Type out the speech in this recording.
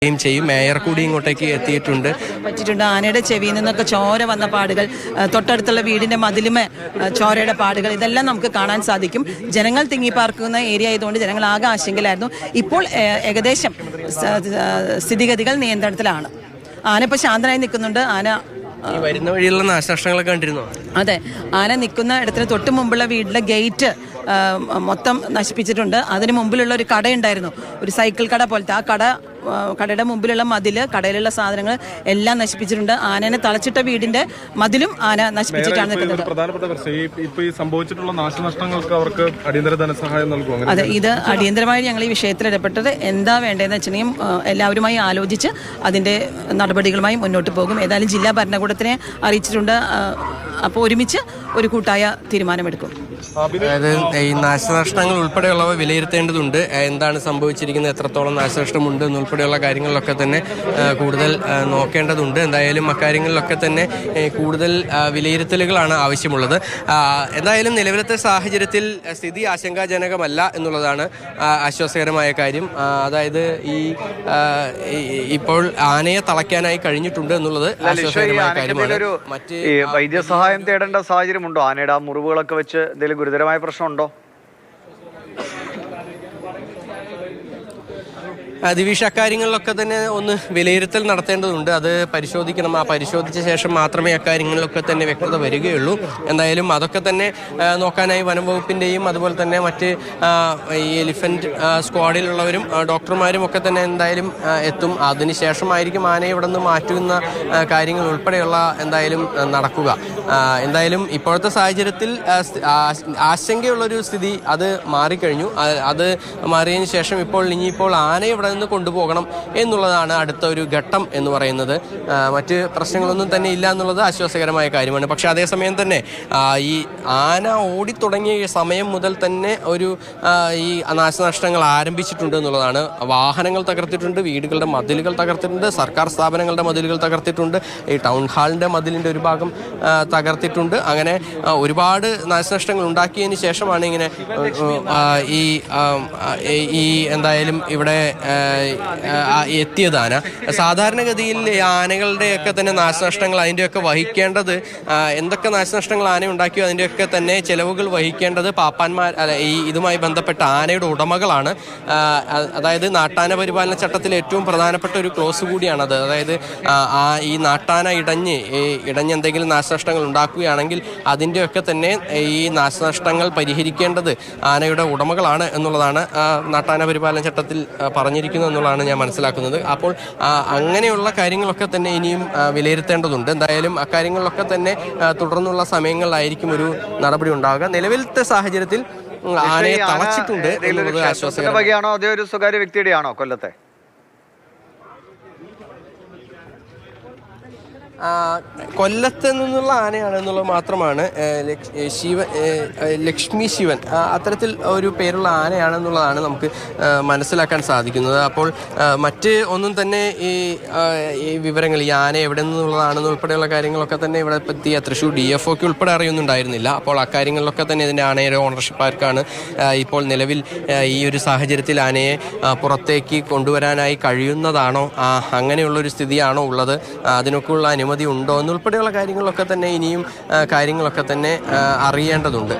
ചെയ്യും. മേയർ കൂടി ഇങ്ങോട്ടേക്ക് എത്തിയിട്ടുണ്ട്. ആനയുടെ ചെവിയിൽ നിന്നൊക്കെ ചോര വന്ന പാടുകൾ, തൊട്ടടുത്തുള്ള വീടിന്റെ മതിലുമേ ചോരയുടെ പാടുകൾ, ഇതെല്ലാം നമുക്ക് കാണാൻ സാധിക്കും. ജനങ്ങൾ തിങ്ങിപ്പാർക്കുന്ന ഏരിയ ആയതുകൊണ്ട് ജനങ്ങൾ ആകെ ആശങ്കയിലായിരുന്നു. ഇപ്പോൾ ഏകദേശം സ്ഥിതിഗതികൾ നിയന്ത്രണത്തിലാണ്. ആന ഇപ്പോൾ ശാന്തനായി നിൽക്കുന്നുണ്ട്. വരുന്ന വഴിയുള്ള നാശനഷ്ടങ്ങളൊക്കെ കണ്ടിരുന്നോ? അതെ, ആന നിൽക്കുന്ന ഇടത്തിന് തൊട്ട് മുമ്പുള്ള വീട്ടിലെ ഗേറ്റ് മൊത്തം നശിപ്പിച്ചിട്ടുണ്ട്. അതിന് മുമ്പിലുള്ള ഒരു കടയുണ്ടായിരുന്നു, ഒരു സൈക്കിൾ കട പോലത്തെ. ആ കടയുടെ മുമ്പിലുള്ള മതില്, കടയിലുള്ള സാധനങ്ങൾ എല്ലാം നശിപ്പിച്ചിട്ടുണ്ട്. ആനനെ തളച്ചിട്ട വീടിന്റെ മതിലും ആന നശിപ്പിച്ചിട്ടാണ് നിൽക്കുന്നത്. അതെ, ഇത് അടിയന്തരമായി ഞങ്ങൾ ഈ വിഷയത്തിൽ ഇടപെട്ടത് എന്താ വേണ്ടതെന്ന് വെച്ചിട്ടുണ്ടെങ്കിൽ എല്ലാവരുമായി ആലോചിച്ച് അതിന്റെ നടപടികളുമായി മുന്നോട്ട് പോകും. ഏതായാലും ജില്ലാ ഭരണകൂടത്തിനെ അറിയിച്ചിട്ടുണ്ട്. അപ്പോൾ ഒരുമിച്ച് ഒരു കൂട്ടായ തീരുമാനമെടുക്കും. അതായത് ഈ നാശനഷ്ടങ്ങൾ ഉൾപ്പെടെയുള്ളവ വിലയിരുത്തേണ്ടതുണ്ട്. എന്താണ് സംഭവിച്ചിരിക്കുന്നത്, എത്രത്തോളം നാശനഷ്ടമുണ്ട് എന്നുൾപ്പെടെയുള്ള കാര്യങ്ങളിലൊക്കെ തന്നെ കൂടുതൽ നോക്കേണ്ടതുണ്ട്. എന്തായാലും അക്കാര്യങ്ങളിലൊക്കെ തന്നെ കൂടുതൽ വിലയിരുത്തലുകളാണ് ആവശ്യമുള്ളത്. എന്തായാലും നിലവിലത്തെ സാഹചര്യത്തിൽ സ്ഥിതി ആശങ്കാജനകമല്ല എന്നുള്ളതാണ് ആശ്വാസകരമായ കാര്യം. അതായത് ഇപ്പോൾ ആനയെ തളയ്ക്കാനായി കഴിഞ്ഞിട്ടുണ്ട് എന്നുള്ളത് ആശ്വാസകരമായ കാര്യമാണ്. മറ്റ് വൈദ്യസഹായം തേടേണ്ട സാഹചര്യമുണ്ടോ? ആനയുടെ ആ മുറിവുകളൊക്കെ വെച്ച് എന്തെങ്കിലും ഗുരുതരമായ പ്രശ്നമുണ്ടോ? ദിവിഷ അക്കാര്യങ്ങളിലൊക്കെ തന്നെ ഒന്ന് വിലയിരുത്തൽ നടത്തേണ്ടതുണ്ട്. അത് പരിശോധിക്കണം. ആ പരിശോധിച്ച ശേഷം മാത്രമേ അക്കാര്യങ്ങളിലൊക്കെ തന്നെ വ്യക്തത വരികയുള്ളൂ. എന്തായാലും അതൊക്കെ തന്നെ നോക്കാനായി വനം വകുപ്പിൻ്റെയും അതുപോലെ തന്നെ മറ്റ് ഈ എലിഫന്റ് സ്ക്വാഡിലുള്ളവരും ഡോക്ടർമാരും ഒക്കെ തന്നെ എന്തായാലും എത്തും. അതിനുശേഷമായിരിക്കും ആനയെ ഇവിടെ നിന്ന് മാറ്റുന്ന കാര്യങ്ങൾ ഉൾപ്പെടെയുള്ള എന്തായാലും നടക്കുക. എന്തായാലും ഇപ്പോഴത്തെ സാഹചര്യത്തിൽ ആശങ്കയുള്ളൊരു സ്ഥിതി അത് മാറിക്കഴിഞ്ഞു. അത് മാറിയതിന് ശേഷം ഇനിയിപ്പോൾ ആനയെ ഇവിടെ നിന്ന് കൊണ്ടുപോകണം എന്നുള്ളതാണ് അടുത്ത ഒരു ഘട്ടം എന്ന് പറയുന്നത്. മറ്റ് പ്രശ്നങ്ങളൊന്നും തന്നെ ഇല്ല എന്നുള്ളത് ആശ്വാസകരമായ കാര്യമാണ്. പക്ഷെ അതേസമയം തന്നെ ഈ ആന ഓടിത്തുടങ്ങിയ സമയം മുതൽ തന്നെ ഈ നാശനഷ്ടങ്ങൾ ആരംഭിച്ചിട്ടുണ്ട് എന്നുള്ളതാണ്. വാഹനങ്ങൾ തകർത്തിട്ടുണ്ട്, വീടുകളുടെ മതിലുകൾ തകർത്തിട്ടുണ്ട്, സർക്കാർ സ്ഥാപനങ്ങളുടെ മതിലുകൾ തകർത്തിട്ടുണ്ട്, ഈ ടൗൺ ഹാളിൻ്റെ മതിലിൻ്റെ ഒരു ഭാഗം തകർത്തിട്ടുണ്ട്. അങ്ങനെ ഒരുപാട് നാശനഷ്ടങ്ങൾ ഉണ്ടാക്കിയതിന് ശേഷമാണ് ഇങ്ങനെ ഈ എന്തായാലും ഇവിടെ എത്തിയത് ആന. സാധാരണഗതിയിൽ ആനകളുടെയൊക്കെ തന്നെ നാശനഷ്ടങ്ങൾ അതിൻ്റെയൊക്കെ വഹിക്കേണ്ടത്, എന്തൊക്കെ നാശനഷ്ടങ്ങൾ ആന ഉണ്ടാക്കിയോ അതിൻ്റെയൊക്കെ തന്നെ ചെലവുകൾ വഹിക്കേണ്ടത് പാപ്പാന്മാർ, ഇതുമായി ബന്ധപ്പെട്ട ആനയുടെ ഉടമകളാണ്. അതായത് നാട്ടാന പരിപാലന ചട്ടത്തിലെ ഏറ്റവും പ്രധാനപ്പെട്ട ഒരു ക്ലോസ് കൂടിയാണത്. അതായത് ഈ നാട്ടാന ഇടഞ്ഞ് എന്തെങ്കിലും നാശനഷ്ടങ്ങൾ ഉണ്ടാക്കുകയാണെങ്കിൽ അതിൻ്റെയൊക്കെ തന്നെ ഈ നാശനഷ്ടങ്ങൾ പരിഹരിക്കേണ്ടത് ആനയുടെ ഉടമകളാണ് എന്നുള്ളതാണ് നാട്ടാന പരിപാലന ചട്ടത്തിൽ പറഞ്ഞിരിക്കുന്നു എന്നുള്ളതാണ് ഞാൻ മനസ്സിലാക്കുന്നത്. അപ്പോൾ അങ്ങനെയുള്ള കാര്യങ്ങളൊക്കെ തന്നെ ഇനിയും വിലയിരുത്തേണ്ടതുണ്ട്. എന്തായാലും അക്കാര്യങ്ങളിലൊക്കെ തന്നെ തുടർന്നുള്ള സമയങ്ങളിലായിരിക്കും ഒരു നടപടി ഉണ്ടാവുക. നിലവിലത്തെ സാഹചര്യത്തിൽ ആനയെ തളച്ചിട്ടുണ്ട് എന്നുള്ളത് ആശ്വാസകരമാണോ? അതേ ഒരു സ്വകാര്യ വ്യക്തിയുടെയാണോ കൊല്ലത്തെ? കൊല്ലത്ത് നിന്നുള്ള ആനയാണെന്നുള്ളത് മാത്രമാണ്. ലക്ഷ്മി ശിവൻ അത്തരത്തിൽ ഒരു പേരുള്ള ആനയാണെന്നുള്ളതാണ് നമുക്ക് മനസ്സിലാക്കാൻ സാധിക്കുന്നത്. അപ്പോൾ മറ്റ് ഒന്നും തന്നെ ഈ വിവരങ്ങൾ, ഈ ആന എവിടെ നിന്നുള്ളതാണെന്ന് ഉൾപ്പെടെയുള്ള കാര്യങ്ങളൊക്കെ തന്നെ ഇവിടെ എത്തിയ തൃശ്ശൂർ DFOക്ക് ഉൾപ്പെടെ അറിയുന്നുണ്ടായിരുന്നില്ല. അപ്പോൾ അക്കാര്യങ്ങളിലൊക്കെ തന്നെ ഇതിൻ്റെ ആനയുടെ ഓണർഷിപ്പ് ആർക്കാണ്, ഇപ്പോൾ നിലവിൽ ഈ ഒരു സാഹചര്യത്തിൽ ആനയെ പുറത്തേക്ക് കൊണ്ടുവരാനായി കഴിയുന്നതാണോ, അങ്ങനെയുള്ളൊരു സ്ഥിതിയാണോ ഉള്ളത്, അതിനൊക്കെയുള്ള അനുമതി ഉണ്ടോ എന്നുൾപ്പെടെയുള്ള കാര്യങ്ങളൊക്കെ തന്നെ ഇനിയും കാര്യങ്ങളൊക്കെ തന്നെ അറിയേണ്ടതുണ്ട്.